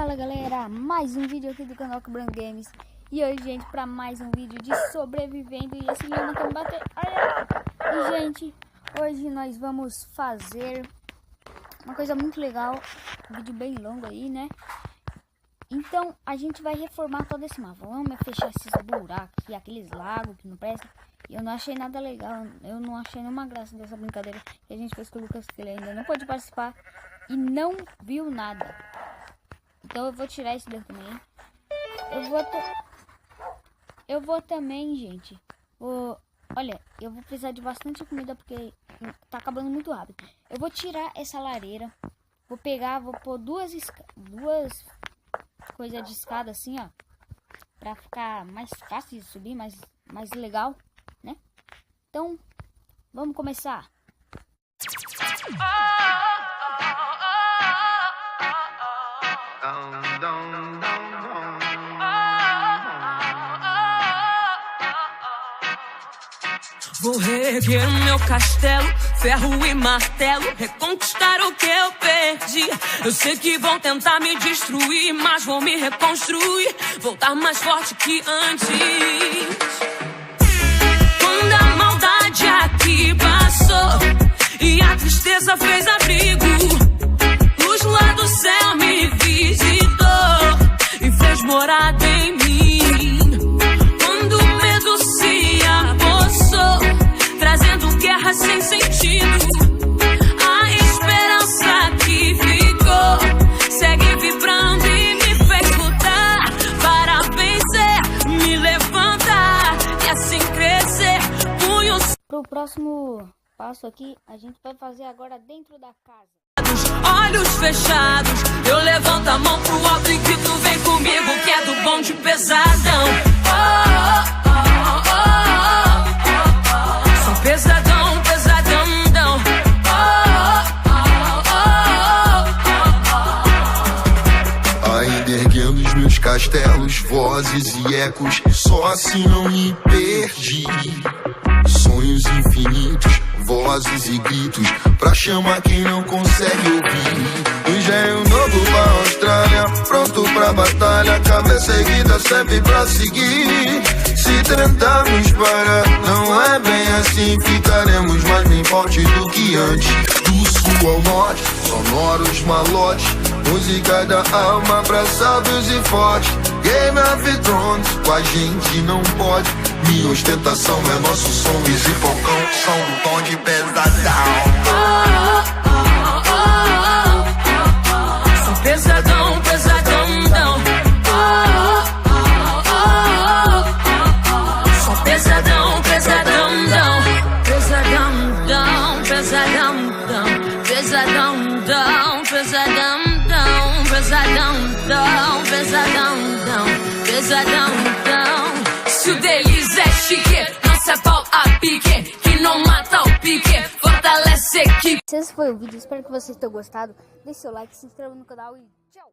Fala galera, mais um vídeo aqui do canal Cobran Games. E hoje, gente, para mais um vídeo de sobrevivendo. E esse leão não quer me bater. E gente, hoje nós vamos fazer uma coisa muito legal. Um vídeo bem longo aí, né? Então a gente vai reformar todo esse mapa. Vamos fechar esses buracos e aqueles lagos que não prestam. E eu não achei nada legal. Eu não achei nenhuma graça dessa brincadeira que a gente fez com o Lucas, que ele ainda não pôde participar e não viu nada. Então eu vou tirar isso daqui também. Eu vou também, gente. Olha, eu vou precisar de bastante comida porque tá acabando muito rápido. Eu vou tirar essa lareira. Vou pôr duas coisas de escada assim, ó. Pra ficar mais fácil de subir, mais legal, né? Então, vamos começar. Vou reerguer o meu castelo, ferro e martelo, reconquistar o que eu perdi. Eu sei que vão tentar me destruir, mas vou me reconstruir, voltar mais forte que antes. Quando a maldade aqui passou e a tristeza fez abrigo, luz lá do céu me visitou e fez morada em mim. Quando o medo se apossou, trazendo guerra sem sentido, a esperança que ficou segue vibrando e me fez lutar para vencer, me levantar e assim crescer. Punhos. Pro próximo passo aqui, a gente vai fazer agora dentro da casa. Olhos fechados, eu levanto a mão pro alto e grito: vem comigo que é do bonde pesadão. Sou pesadão, pesadão. Ainda erguendo os meus castelos, vozes e ecos, só assim não me perdi. Sonhos infinitos, vozes e gritos, pra chamar quem não consegue ouvir. Engenho novo pra Austrália, pronto pra batalha, cabeça erguida serve pra seguir. Se tentarmos parar, não é bem assim, ficaremos mais bem forte do que antes. Do sul ao norte, sonoros malotes, música da alma pra sábios e fortes. Game of Thrones, com a gente não pode. Minha ostentação é nosso som, Easy Falcão, som do bonde pesadão. Sou pesadão, pesadão. Sou pesadão, pesadão. Pesadão. Se o deles é chique, não se é pau a pique, que não mata o pique, fortalece a equipe. Esse foi o vídeo, espero que vocês tenham gostado. Deixe seu like, se inscreva no canal e tchau!